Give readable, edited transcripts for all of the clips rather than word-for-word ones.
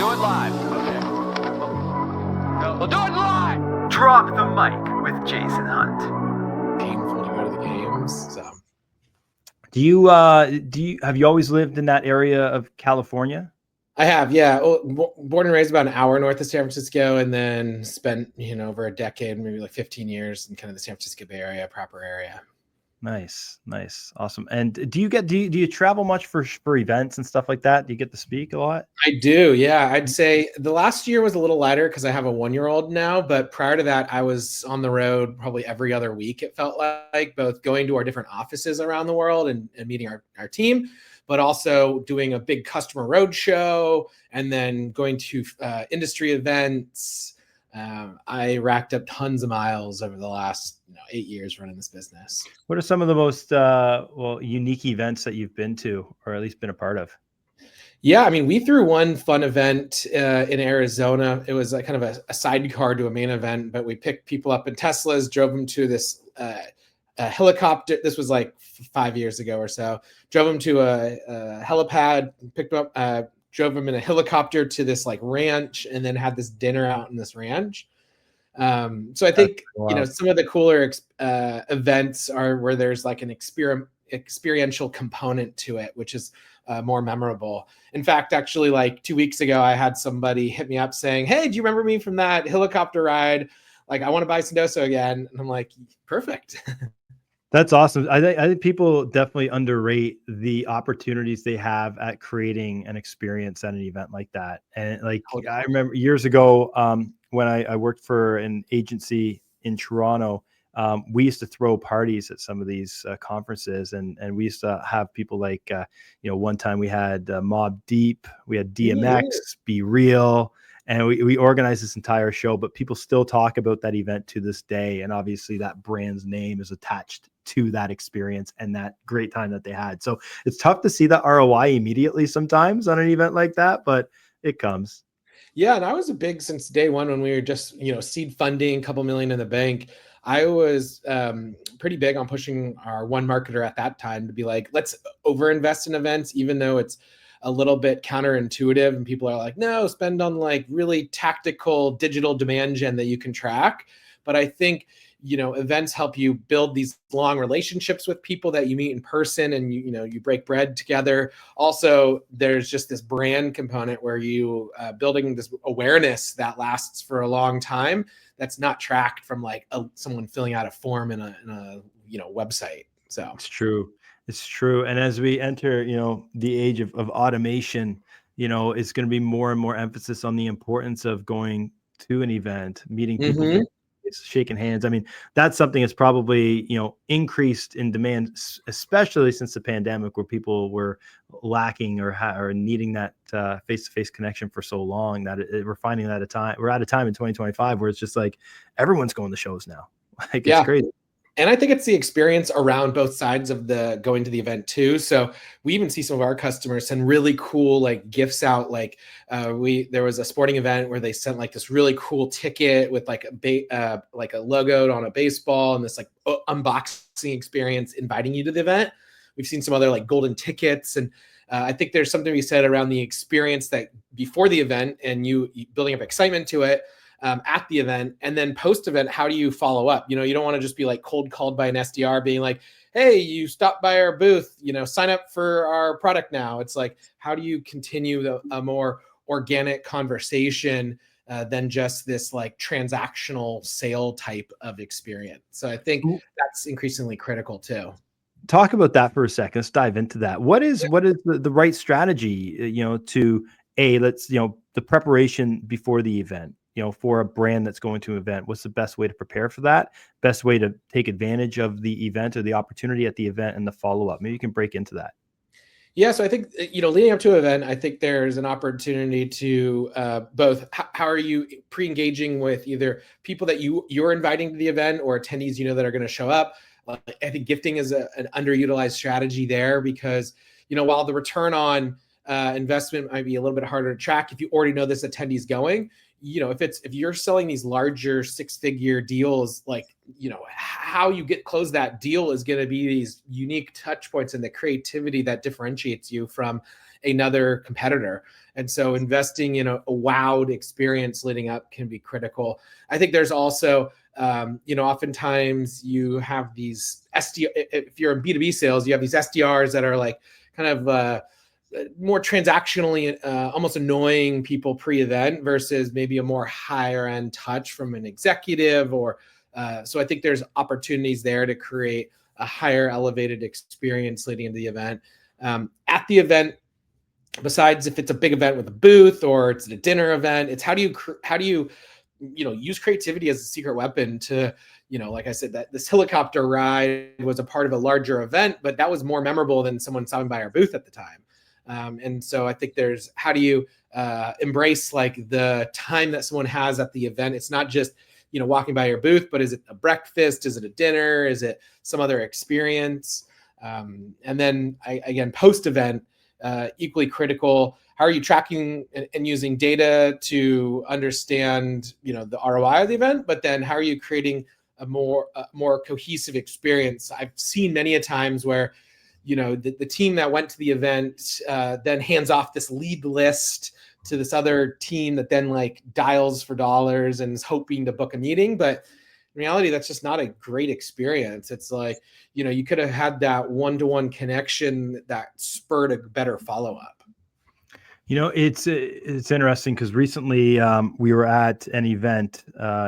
do it live. Okay. We'll do it live. Drop the mic with Jason Hunt. Painful to go to the games. So, have you always lived in that area of California? I have, yeah. Born and raised about an hour north of San Francisco, and then spent over a decade, maybe like 15 years in kind of the San Francisco Bay Area, proper area. Nice, awesome. And do you travel much for events and stuff like that? Do you get to speak a lot? I do, yeah. I'd say the last year was a little lighter because I have a 1-year-old now, but prior to that, I was on the road probably every other week. It felt like, both going to our different offices around the world and meeting our team, but also doing a big customer road show and then going to industry events. I racked up tons of miles over the last 8 years running this business. What are some of the most unique events that you've been to, or at least been a part of? Yeah, I mean, we threw one fun event in Arizona. It was kind of a sidecar to a main event, but we picked people up in Teslas, drove them to this helicopter. This was like 5 years ago or so. Drove them to a helipad, picked them up, drove them in a helicopter to this like ranch, and then had this dinner out in this ranch. So I think, some of the cooler events are where there's like an experiential component to it, which is more memorable. In fact, actually, like 2 weeks ago, I had somebody hit me up saying, "Hey, do you remember me from that helicopter ride? Like, I want to buy Sendoso again." And I'm like, perfect. That's awesome. I think people definitely underrate the opportunities they have at creating an experience at an event like that. And like, I remember years ago when I worked for an agency in Toronto, we used to throw parties at some of these conferences, and we used to have people like, one time we had Mobb Deep, we had DMX, Be Real, and we organized this entire show, but people still talk about that event to this day. And obviously that brand's name is attached to that experience and that great time that they had. So it's tough to see that ROI immediately sometimes on an event like that, but it comes. Yeah, and I was a big since day one when we were just, seed funding, a couple million in the bank. I was pretty big on pushing our one marketer at that time to be like, let's overinvest in events, even though it's a little bit counterintuitive. And people are like, no, spend on like really tactical digital demand gen that you can track. But I think, events help you build these long relationships with people that you meet in person, and you break bread together. Also, there's just this brand component where you building this awareness that lasts for a long time. That's not tracked from like someone filling out a form in a website. So it's true. And as we enter, the age of automation, it's going to be more and more emphasis on the importance of going to an event, meeting people, shaking hands. I mean, that's something that's probably, increased in demand, especially since the pandemic, where people were lacking or needing that face-to-face connection for so long that we're finding that we're at a time in 2025 where it's just like everyone's going to shows now. Like, it's crazy. And I think it's the experience around both sides of the going to the event too. So we even see some of our customers send really cool like gifts out. Like there was a sporting event where they sent like this really cool ticket with like a logo on a baseball and this like unboxing experience inviting you to the event. We've seen some other like golden tickets, and I think there's something to be said around the experience that before the event and you building up excitement to it. At the event, and then post-event, how do you follow up? You don't want to just be like cold called by an SDR being like, hey, you stopped by our booth, sign up for our product now. It's like, how do you continue a more organic conversation than just this like transactional sale type of experience? So I think that's increasingly critical too. Talk about that for a second. Let's dive into that. What is the right strategy, to the preparation before the event? For a brand that's going to an event, what's the best way to prepare for that? Best way to take advantage of the event or the opportunity at the event and the follow-up? Maybe you can break into that. Yeah, so I think, leading up to an event, I think there's an opportunity to both, how are you pre-engaging with either people that you're inviting to the event or attendees, that are going to show up? I think gifting is an underutilized strategy there because, while the return on investment might be a little bit harder to track, if you already know this attendee's going, if you're selling these larger 6-figure deals, like, how you close that deal is going to be these unique touch points and the creativity that differentiates you from another competitor. And so investing in a wowed experience leading up can be critical. I think there's also, oftentimes you have these if you're in B2B sales, you have these SDRs that are like kind of more transactionally almost annoying people pre-event versus maybe a more higher end touch from an executive or so I think there's opportunities there to create a higher elevated experience leading into the event. At the event, besides if it's a big event with a booth or it's a dinner event, it's how do you use creativity as a secret weapon to, like I said, that this helicopter ride was a part of a larger event, but that was more memorable than someone stopping by our booth at the time. And so I think there's how do you embrace like the time that someone has at the event. It's not just, walking by your booth, but is it a breakfast? Is it a dinner? Is it some other experience? And then again, post-event, equally critical. How are you tracking and using data to understand, the ROI of the event? But then how are you creating a more cohesive experience? I've seen many a times where, the team that went to the event then hands off this lead list to this other team that then like dials for dollars and is hoping to book a meeting. But in reality, that's just not a great experience. It's like, you could have had that one-to-one connection that spurred a better follow-up. It's interesting because recently we were at an event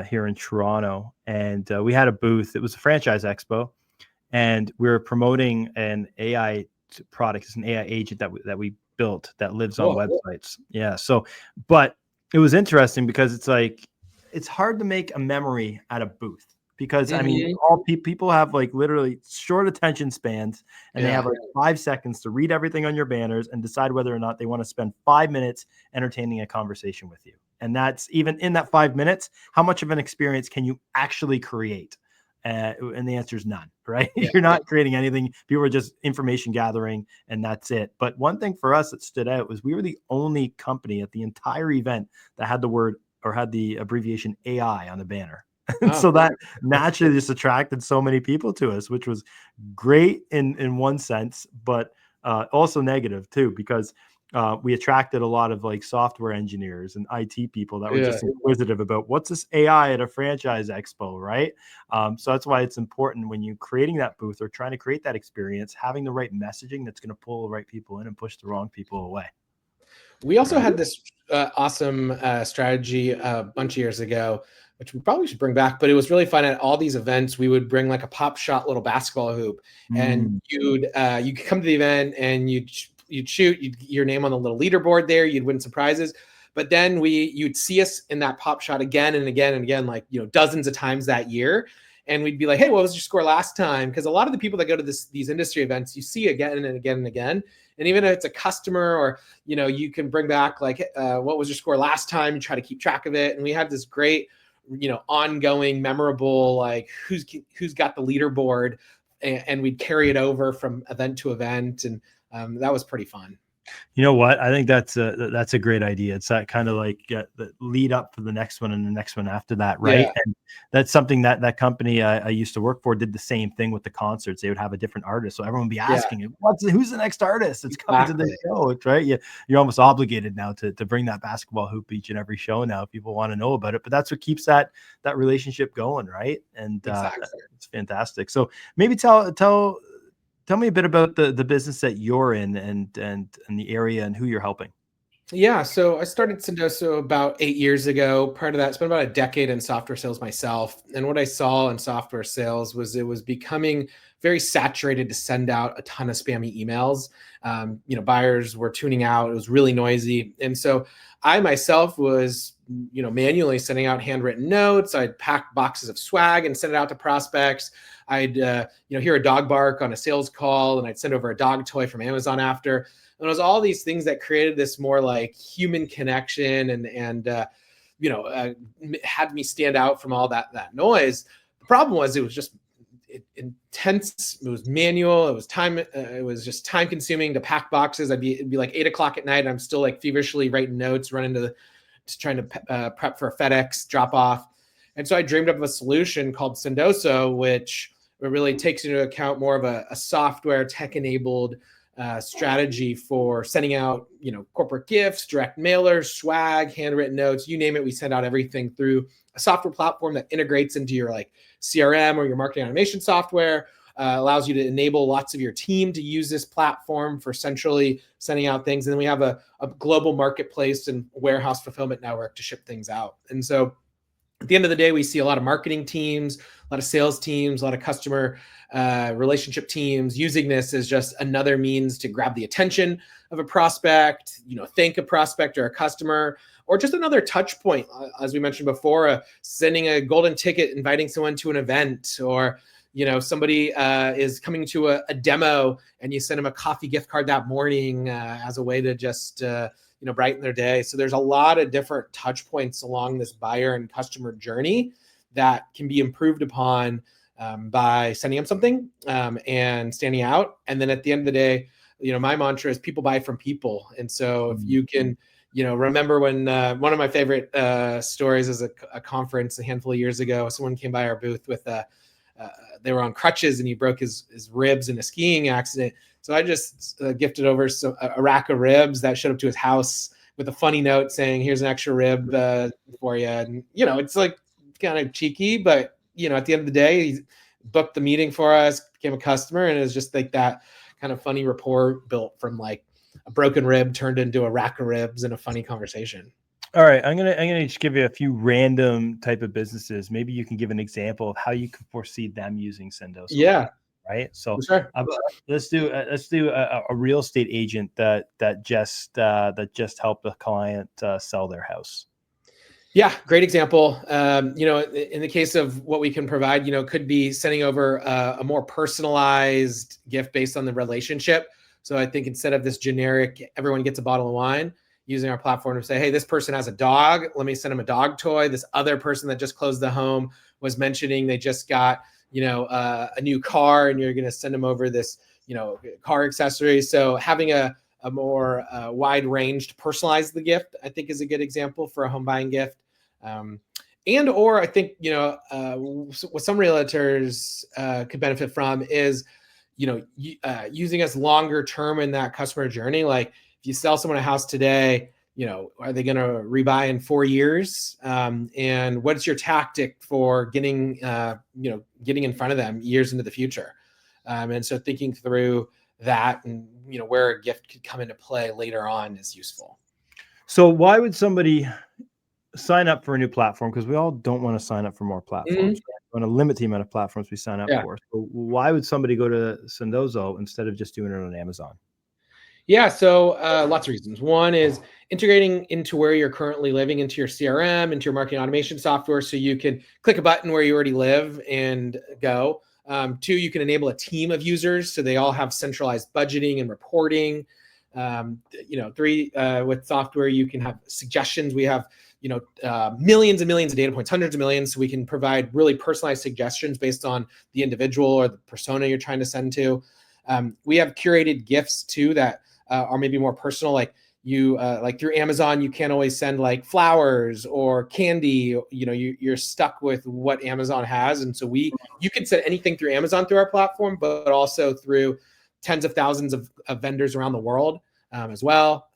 here in Toronto, and we had a booth. It was a franchise expo, and we were promoting an AI product. It's an AI agent that we built that lives on websites. Yeah. So, but it was interesting because it's like it's hard to make a memory at a booth. Because I mean, all people have like literally short attention spans, and they have like 5 seconds to read everything on your banners and decide whether or not they want to spend 5 minutes entertaining a conversation with you. And that's even in that 5 minutes, how much of an experience can you actually create? And the answer is none, right? Yeah. You're not creating anything. People are just information gathering, and that's it. But one thing for us that stood out was we were the only company at the entire event that had the word or had the abbreviation AI on the banner. And so that naturally just attracted so many people to us, which was great in one sense, but also negative too, because we attracted a lot of like software engineers and IT people that were just inquisitive about what's this AI at a franchise expo, right? So that's why it's important when you're creating that booth or trying to create that experience, having the right messaging that's going to pull the right people in and push the wrong people away. We also had this awesome strategy a bunch of years ago, which we probably should bring back, but it was really fun. At all these events, we would bring like a pop shot little basketball hoop, and you could come to the event and you'd shoot your name on the little leaderboard there. You'd win some prizes, but then you'd see us in that pop shot again and again and again, like dozens of times that year. And we'd be like, hey, what was your score last time? Because a lot of the people that go to these industry events, you see again and again and again. And even if it's a customer or, you can bring back like, what was your score last time? You try to keep track of it. And we had this great, ongoing, memorable, like who's got the leaderboard, and we'd carry it over from event to event. And that was pretty fun. You know what? I think that's a great idea. It's that kind of like the lead up for the next one and the next one after that, right? Yeah. And that's something that company I used to work for did the same thing with the concerts. They would have a different artist, so everyone would be asking, "Who's the next artist that's coming to the show?" It's right. You're almost obligated now to bring that basketball hoop each and every show now if people want to know about it. But that's what keeps that relationship going, right? And it's fantastic. So maybe tell me a bit about the business that you're in and the area and who you're helping. Yeah, so I started Sendoso about 8 years ago. Prior to that, I spent about a decade in software sales myself. And what I saw in software sales was it was becoming very saturated to send out a ton of spammy emails. Buyers were tuning out. It was really noisy. And so I myself was, manually sending out handwritten notes. I'd pack boxes of swag and send it out to prospects. I'd, hear a dog bark on a sales call, and I'd send over a dog toy from Amazon after. And it was all these things that created this more like human connection and had me stand out from all that noise. The problem was it was just intense. It was manual. It was time. It was just time consuming to pack boxes. It'd be like 8 o'clock at night. And I'm still like feverishly writing notes, trying to prep for a FedEx drop off. And so I dreamed up a solution called Sendoso, which really takes into account more of a software tech enabled strategy for sending out, corporate gifts, direct mailers, swag, handwritten notes, you name it. We send out everything through a software platform that integrates into your like CRM or your marketing automation software, allows you to enable lots of your team to use this platform for centrally sending out things. And then we have a global marketplace and warehouse fulfillment network to ship things out. And so at the end of the day, we see a lot of marketing teams, a lot of sales teams, a lot of customer relationship teams using this as just another means to grab the attention of a prospect, thank a prospect or a customer, or just another touch point. As we mentioned before, sending a golden ticket, inviting someone to an event, or somebody is coming to a demo and you send them a coffee gift card that morning as a way to just brighten their day. So there's a lot of different touch points along this buyer and customer journey that can be improved upon by sending them something and standing out. And then at the end of the day, my mantra is people buy from people. And so if you can, remember when one of my favorite stories is a conference a handful of years ago, someone came by our booth with they were on crutches and he broke his ribs in a skiing accident. So I just gifted over a rack of ribs that showed up to his house with a funny note saying, here's an extra rib for you. And, it's like kind of cheeky, but, at the end of the day, he booked the meeting for us, became a customer. And it was just like that kind of funny rapport built from like a broken rib turned into a rack of ribs and a funny conversation. All right, I'm gonna just give you a few random type of businesses. Maybe you can give an example of how you can foresee them using Sendoso. Yeah. Right. So sure. Let's do a real estate agent that just helped a client sell their house. Yeah, great example. In the case of what we can provide, could be sending over a more personalized gift based on the relationship. So I think instead of this generic, everyone gets a bottle of wine, using our platform to say, hey, this person has a dog. Let me send them a dog toy. This other person that just closed the home was mentioning they just got, a new car, and you're going to send them over this, car accessory. So having a more wide-ranged, personalized the gift, I think, is a good example for a home buying gift. Or I think, what some realtors could benefit from is, using us longer term in that customer journey. Like if you sell someone a house today, are they going to rebuy in 4 years? And what's your tactic for getting in front of them years into the future? And so thinking through that and, where a gift could come into play later on is useful. So why would somebody sign up for a new platform? Because we all don't want to sign up for more platforms. Mm-hmm. We want to limit the amount of platforms we sign up for. So why would somebody go to Sendoso instead of just doing it on Amazon? Yeah, so lots of reasons. One is integrating into where you're currently living, into your CRM, into your marketing automation software, so you can click a button where you already live and go. 2, you can enable a team of users so they all have centralized budgeting and reporting. 3, with software, you can have suggestions. We have millions and millions of data points, hundreds of millions, so we can provide really personalized suggestions based on the individual or the persona you're trying to send to. We have curated gifts too that are maybe more personal, like like through Amazon, you can't always send like flowers or candy. You're stuck with what Amazon has, and so you can send anything through Amazon through our platform, but also through tens of thousands of vendors around the world as well.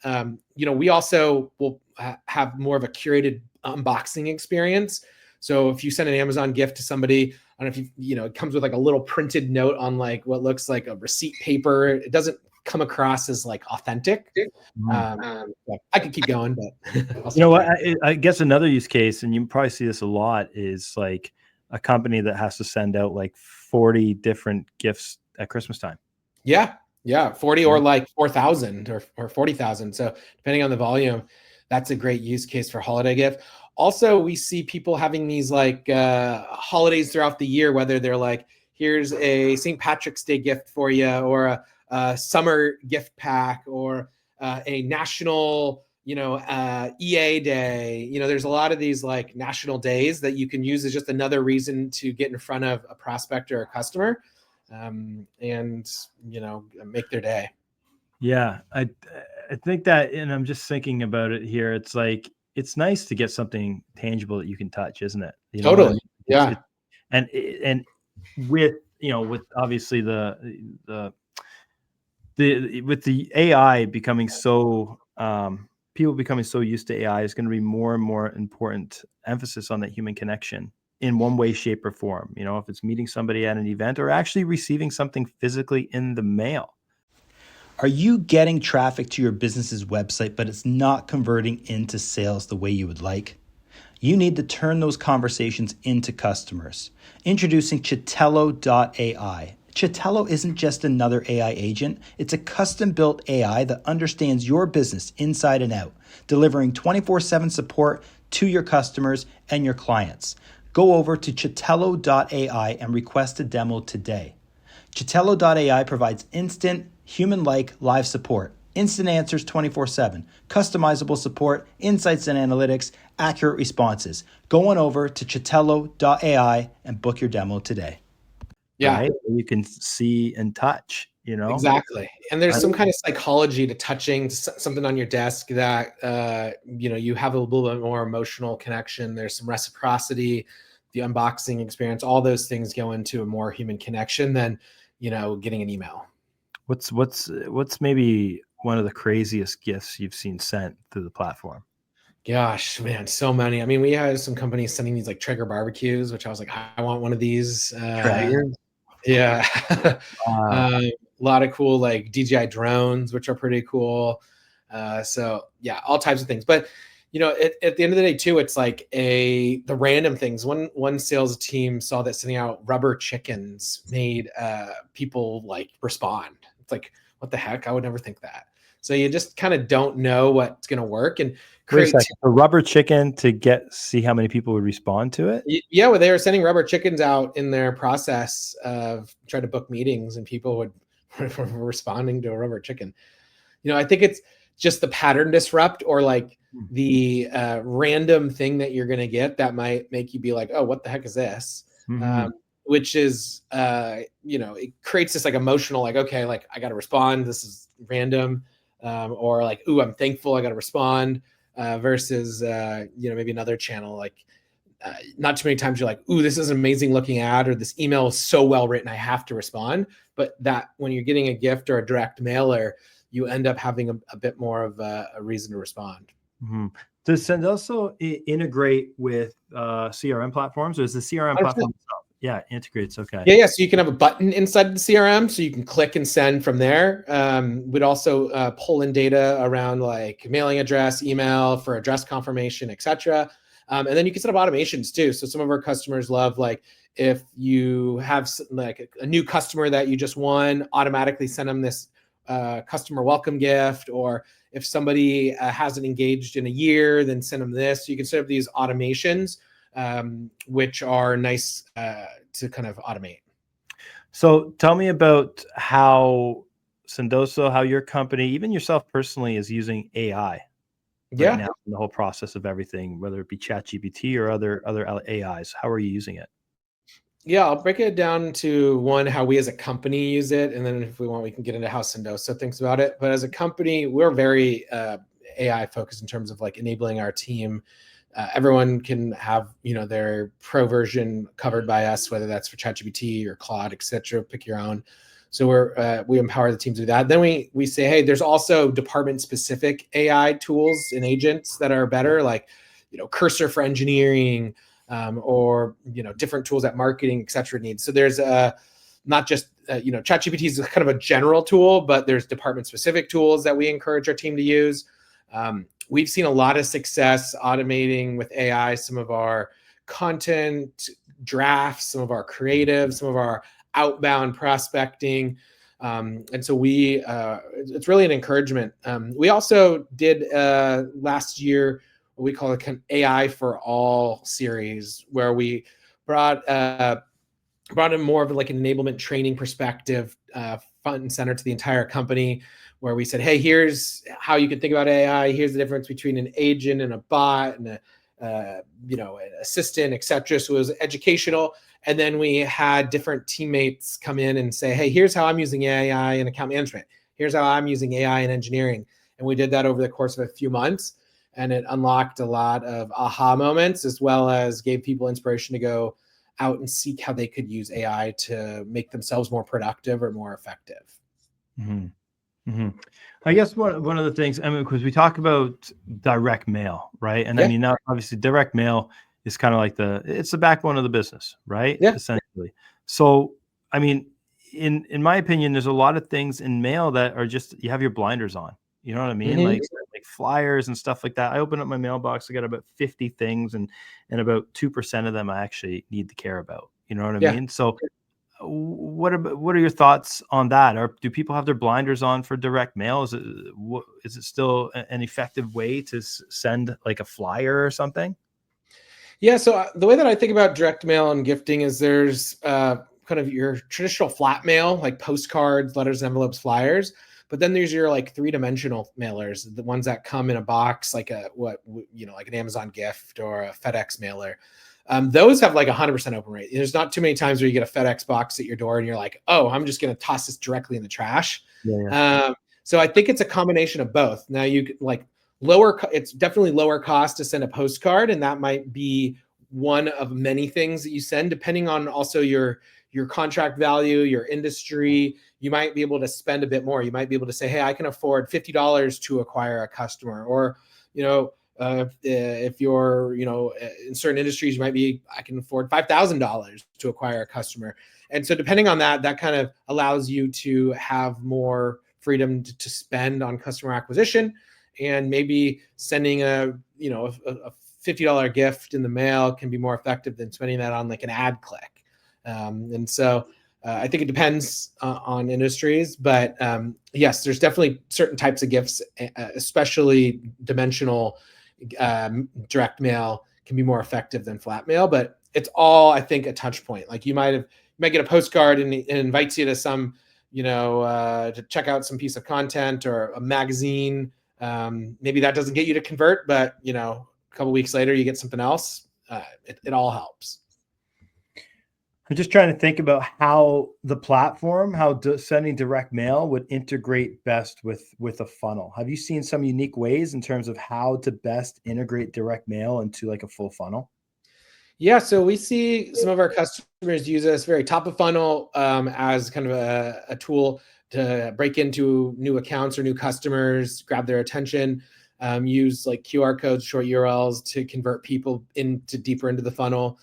We also will have more of a curated unboxing experience. So if you send an Amazon gift to somebody, I don't know if it comes with like a little printed note on like what looks like a receipt paper. It doesn't come across as like authentic. I could keep going, but what? I guess another use case, and you probably see this a lot, is like a company that has to send out like 40 different gifts at Christmas time. Yeah. 40 or like 4,000 or 40,000. So depending on the volume, that's a great use case for holiday gift. Also, we see people having these like holidays throughout the year, whether they're like, here's a St. Patrick's Day gift for you, or a summer gift pack, or a national, EA day. There's a lot of these like national days that you can use as just another reason to get in front of a prospect or a customer, and make their day. Yeah, I think that, and I'm just thinking about it here. It's like, it's nice to get something tangible that you can touch, isn't it? Totally. Yeah. And with obviously the With the AI becoming so people becoming so used to AI, is going to be more and more important emphasis on that human connection in one way, shape, or form. You know, if it's meeting somebody at an event or actually receiving something physically in the mail. Are you getting traffic to your business's website, but it's not converting into sales the way you would like? You need to turn those conversations into customers. Introducing Chitello.ai. Chitello isn't just another AI agent. It's a custom-built AI that understands your business inside and out, delivering 24/7 support to your customers and your clients. Go over to Chitello.ai and request a demo today. Chitello.ai provides instant, human-like live support, instant answers 24/7, customizable support, insights and analytics, accurate responses. Go on over to Chitello.ai and book your demo today. Yeah, Right? You can see and touch, you know? exactly. And there's some kind of psychology to touching something on your desk that, you have a little bit more emotional connection. There's some reciprocity, the unboxing experience, all those things go into a more human connection than, getting an email. What's maybe one of the craziest gifts you've seen sent through the platform? Gosh, man, so many. I mean, we had some companies sending these like Traeger barbecues, which I was like, I want one of these. Traeger? Yeah. Wow. A lot of cool like DJI drones, which are pretty cool. So yeah, all types of things. But at the end of the day too, it's like the random things. One sales team saw that sending out rubber chickens made people like respond. It's like, what the heck? I would never think that. So you just kind of don't know what's going to work and Wait a create. second. A rubber chicken to see how many people would respond to it? Yeah, well, they were sending rubber chickens out in their process of trying to book meetings, and people were responding to a rubber chicken. I think it's just the pattern disrupt or like the random thing that you're going to get that might make you be like, oh, what the heck is this? Mhm. Which is, it creates this like emotional, like, okay, like I got to respond. This is random. Or like, ooh, I'm thankful I got to respond versus, maybe another channel. Like not too many times you're like, ooh, this is an amazing looking ad or this email is so well written, I have to respond. But that when you're getting a gift or a direct mailer, you end up having a bit more of a reason to respond. Mm-hmm. Does Sendoso integrate with CRM platforms, or is the CRM platform itself? Yeah, integrates. Okay. Yeah. So you can have a button inside the CRM, so you can click and send from there. We'd also pull in data around like mailing address, email for address confirmation, etc. And then you can set up automations too. So some of our customers love like if you have like a new customer that you just won, automatically send them this customer welcome gift, or if somebody hasn't engaged in a year, then send them this. So you can set up these automations, which are nice to kind of automate. So tell me about how Sendoso, how your company, even yourself personally, is using AI right now in the whole process of everything, whether it be ChatGPT or other AIs. How are you using it? Yeah, I'll break it down to one, how we as a company use it. And then if we want, we can get into how Sendoso thinks about it. But as a company, we're very AI focused in terms of like enabling our team. Everyone can have, their pro version covered by us, whether that's for ChatGPT or Claude, et cetera, pick your own. So we empower the team to do that. Then we say, hey, there's also department specific AI tools and agents that are better, like, Cursor for engineering, or different tools that marketing, et cetera, needs. So there's not just ChatGPT is kind of a general tool, but there's department specific tools that we encourage our team to use. We've seen a lot of success automating with AI some of our content drafts, some of our creative, some of our outbound prospecting. And so it's really an encouragement. We also did last year what we call an AI for all series, where we brought in more of like an enablement training perspective, front and center to the entire company, where we said, hey, here's how you can think about AI. Here's the difference between an agent and a bot and an assistant, et cetera. So it was educational. And then we had different teammates come in and say, hey, here's how I'm using AI in account management. Here's how I'm using AI in engineering. And we did that over the course of a few months. And it unlocked a lot of aha moments, as well as gave people inspiration to go out and seek how they could use AI to make themselves more productive or more effective. Mm-hmm. hmm I guess one of the things, I mean, because we talk about direct mail, right? And I Yeah. mean, now obviously direct mail is kind of like it's the backbone of the business, right? Yeah. Essentially. So, I mean, in my opinion, there's a lot of things in mail that are just, you have your blinders on. You know what I mean? Mhm. Like flyers and stuff like that. I open up my mailbox, I got about 50 things, and about 2% of them I actually need to care about. You know what I Yeah. mean? So what are your thoughts on that? Or do people have their blinders on for direct mail? Is it still an effective way to send like a flyer or something? Yeah, so the way that I think about direct mail and gifting is there's kind of your traditional flat mail, like postcards, letters, envelopes, flyers. But then there's your like three-dimensional mailers, the ones that come in a box, like like an Amazon gift or a FedEx mailer. Those have like 100% open rate. There's not too many times where you get a FedEx box at your door and you're like, oh, I'm just going to toss this directly in the trash. Yeah, yeah. So I think it's a combination of both. Now it's definitely lower cost to send a postcard, and that might be one of many things that you send, depending on also your contract value, your industry. You might be able to spend a bit more. You might be able to say, hey, I can afford $50 to acquire a customer, or if you're in certain industries, I can afford $5,000 to acquire a customer. And so depending on that kind of allows you to have more freedom to spend on customer acquisition. And maybe sending a $50 gift in the mail can be more effective than spending that on like an ad click. And so I think it depends on industries, but yes, there's definitely certain types of gifts, especially dimensional direct mail, can be more effective than flat mail. But it's all, I think, a touch point. Like you might get a postcard and it invites you to some, to check out some piece of content or a magazine. Maybe that doesn't get you to convert, but a couple weeks later you get something else. It all helps. I'm just trying to think about how the platform, sending direct mail would integrate best with a funnel. Have you seen some unique ways in terms of how to best integrate direct mail into like a full funnel? Yeah, so we see some of our customers use us very top of funnel as kind of a tool to break into new accounts or new customers, grab their attention, use like QR codes, short URLs to convert people deeper into the funnel.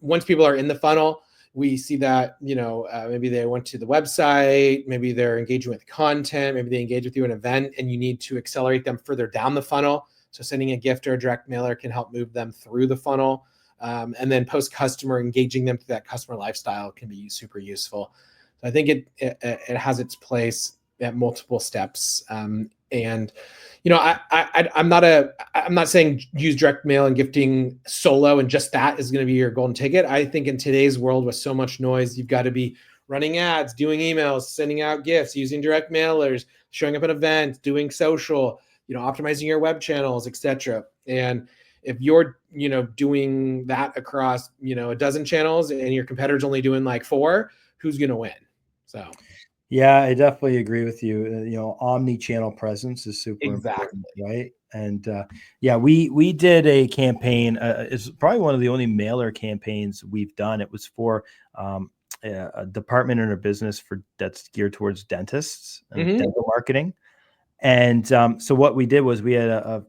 Once people are in the funnel, we see that, maybe they went to the website, maybe they're engaging with content, maybe they engage with you in an event, and you need to accelerate them further down the funnel. So sending a gift or a direct mailer can help move them through the funnel. And then post-customer, engaging them through that customer lifestyle can be super useful. So I think it has its place at multiple steps. And I'm not saying use direct mail and gifting solo and just that is going to be your golden ticket. I think in today's world with so much noise, you've got to be running ads, doing emails, sending out gifts, using direct mailers, showing up at events, doing social, optimizing your web channels, etc. And if you're doing that across a dozen channels and your competitor's only doing like 4, who's going to win? So Yeah, I definitely agree with you. Omni-channel presence is super exactly. important, right? And yeah, we did a campaign. It's probably one of the only mailer campaigns we've done. It was for a department in our business that's geared towards dentists and dental marketing. And so what we did was we had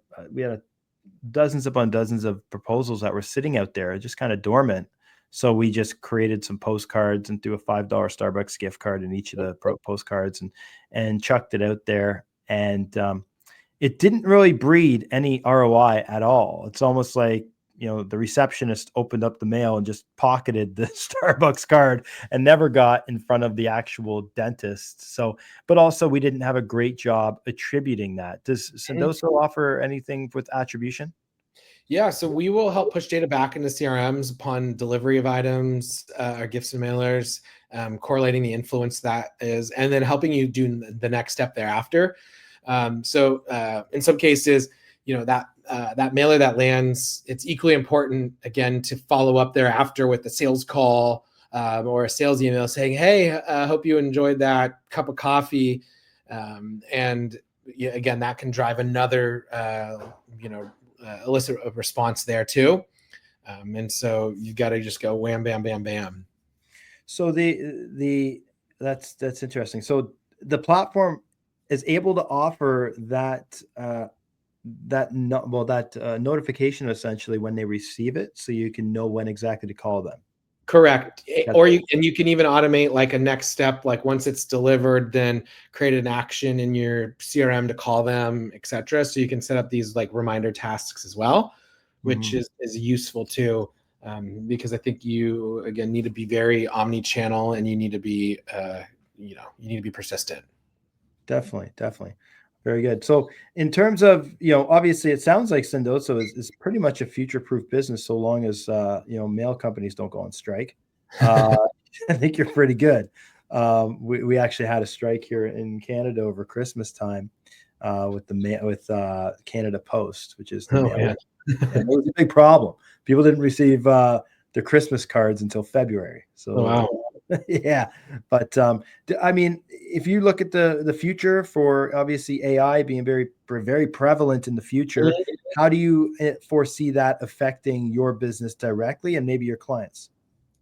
dozens upon dozens of proposals that were sitting out there, just kind of dormant. So we just created some postcards and threw a $5 Starbucks gift card in each of the postcards and chucked it out there. And it didn't really breed any ROI at all. It's almost like, the receptionist opened up the mail and just pocketed the Starbucks card and never got in front of the actual dentist. So, but also we didn't have a great job attributing that. Does Sendoso offer anything with attribution? Yeah, so we will help push data back into CRMs upon delivery of items, or gifts and mailers, correlating the influence that is, and then helping you do the next step thereafter. So in some cases, that mailer that lands, it's equally important again to follow up thereafter with a sales call or a sales email saying, "Hey, I hope you enjoyed that cup of coffee," and again, that can drive another elicit a response there too. And so you've got to just go wham, bam, bam, bam. So that's interesting. So the platform is able to offer that notification essentially when they receive it, so you can know when exactly to call them. Correct. Or you can even automate like a next step, like once it's delivered, then create an action in your CRM to call them, etc. So you can set up these like reminder tasks as well, which is useful too. Because I think you again need to be very omni-channel, and you need to be you need to be persistent. Definitely. Very good. So in terms of, obviously it sounds like Sendoso is pretty much a future-proof business so long as, mail companies don't go on strike. I think you're pretty good. We actually had a strike here in Canada over Christmas time with Canada Post, which is the mail. Man. And it was a big problem. People didn't receive their Christmas cards until February. So wow. Yeah, but I mean, if you look at the future for obviously AI being very prevalent in the future, how do you foresee that affecting your business directly and maybe your clients?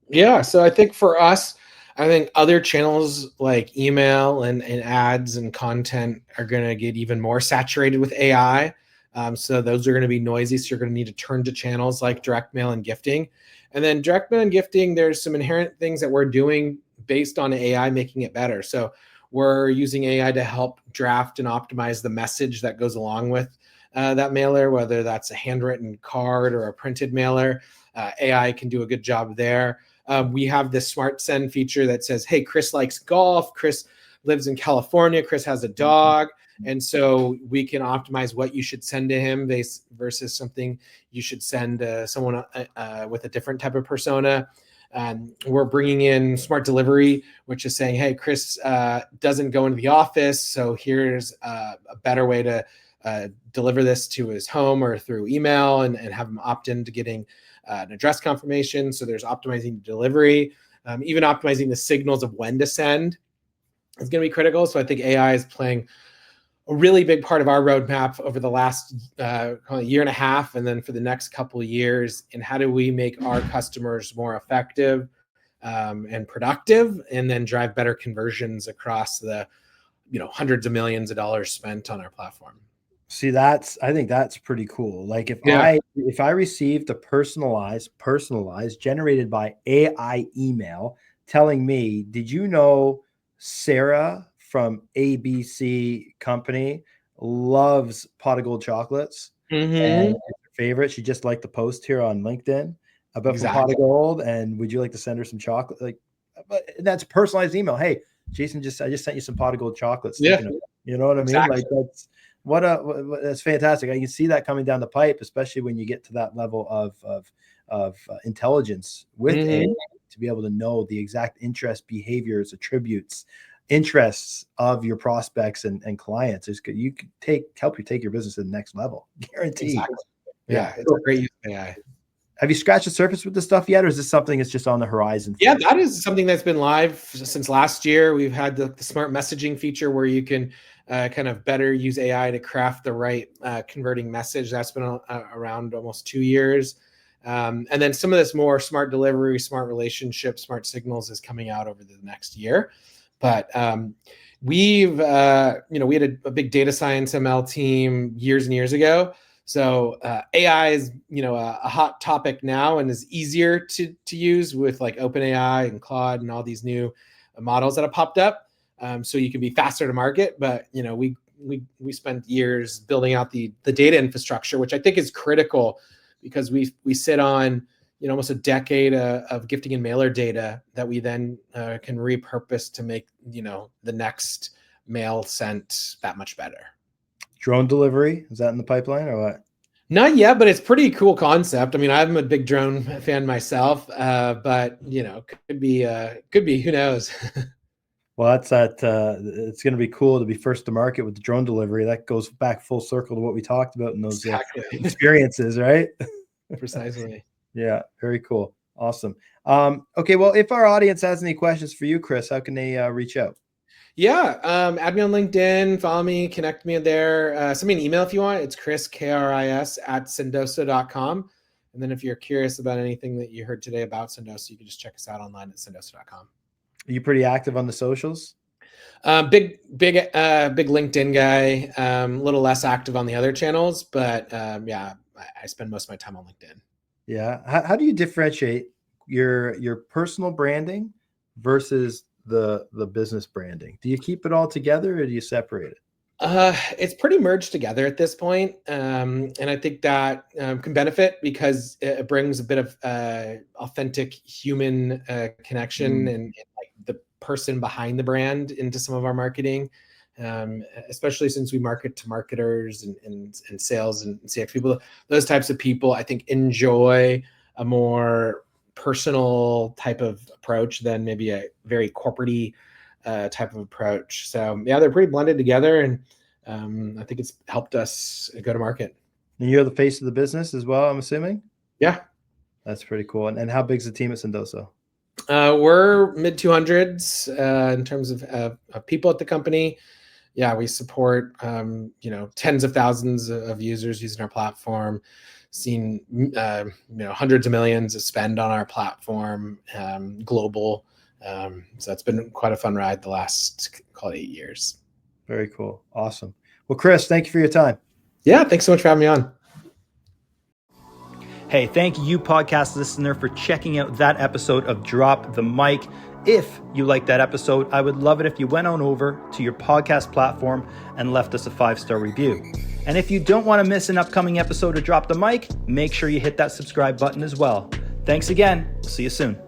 Yeah, so I think for us, I think other channels like email and ads and content are going to get even more saturated with AI. So those are going to be noisy. So you're going to need to turn to channels like direct mail and gifting. And then direct mail and gifting, there's some inherent things that we're doing based on AI, making it better. So we're using AI to help draft and optimize the message that goes along with that mailer, whether that's a handwritten card or a printed mailer. AI can do a good job there. We have this smart send feature that says, hey, Kris likes golf. Kris lives in California. Kris has a dog. And so we can optimize what you should send to him versus something you should send someone with a different type of persona. We're bringing in smart delivery, which is saying, hey, Kris doesn't go into the office. So here's a better way to deliver this to his home or through email and have him opt into getting an address confirmation. So there's optimizing delivery, even optimizing the signals of when to send is going to be critical. So I think AI is playing a really big part of our roadmap over the last year and a half, and then for the next couple of years. And how do we make our customers more effective and productive, and then drive better conversions across the hundreds of millions of dollars spent on our platform? See, I think that's pretty cool. Like if I received a personalized generated by AI email telling me, did you know Sarah from ABC company loves pot of gold chocolates and it's her favorite. She just liked the post here on LinkedIn about from pot of gold. And would you like to send her some chocolate? Like, but that's personalized email. Hey, Jason, I just sent you some pot of gold chocolates. Yeah. You know what I mean? Like that's fantastic. I can see that coming down the pipe, especially when you get to that level of intelligence with AI, to be able to know the exact interest, behaviors, attributes, interests of your prospects and clients. You could help you take your business to the next level, guaranteed. Exactly. Yeah, it's a great use of AI. Have you scratched the surface with this stuff yet, or is this something that's just on the horizon? Yeah, that is something that's been live since last year. We've had the smart messaging feature where you can kind of better use AI to craft the right converting message. That's been around almost 2 years. And then some of this more smart delivery, smart relationship, smart signals is coming out over the next year. But we've, we had a big data science ML team years and years ago. So AI is, a hot topic now and is easier to use with like OpenAI and Claude and all these new models that have popped up. So you can be faster to market. But we spent years building out the data infrastructure, which I think is critical because we sit on almost a decade of gifting and mailer data that we then can repurpose to make the next mail sent that much better. Drone delivery, is that in the pipeline or what? Not yet, but it's pretty cool concept. I mean, I'm a big drone fan myself, but could be, who knows? Well, it's going to be cool to be first to market with the drone delivery. That goes back full circle to what we talked about in those experiences, right? Precisely. Yeah, very cool. Awesome. Okay, well, if our audience has any questions for you, Kris, how can they reach out? Yeah, add me on LinkedIn, follow me, connect me there. Send me an email if you want. It's Kris, Kris, @sendoso.com. And then if you're curious about anything that you heard today about Sendoso, you can just check us out online at sendoso.com. Are you pretty active on the socials? Big LinkedIn guy. A little less active on the other channels, but yeah, I spend most of my time on LinkedIn. Yeah. How do you differentiate your personal branding versus the business branding? Do you keep it all together or do you separate it? It's pretty merged together at this point. And I think that can benefit because it brings a bit of authentic human connection and like the person behind the brand into some of our marketing. Especially since we market to marketers and sales and CX people, those types of people, I think, enjoy a more personal type of approach than maybe a very corporate-y type of approach. So yeah, they're pretty blended together, and I think it's helped us go to market. And you're the face of the business as well, I'm assuming? Yeah. That's pretty cool. And how big's the team at Sendoso? We're mid 200s in terms of people at the company. Yeah, we support tens of thousands of users using our platform, seen hundreds of millions of spend on our platform, global. So it's been quite a fun ride the last, call it 8 years. Very cool. Awesome. Well, Kris, thank you for your time. Yeah, thanks so much for having me on. Hey, thank you, podcast listener, for checking out that episode of Drop the Mic. If you liked that episode, I would love it if you went on over to your podcast platform and left us a 5-star review. And if you don't want to miss an upcoming episode of Drop the Mic, make sure you hit that subscribe button as well. Thanks again. We'll see you soon.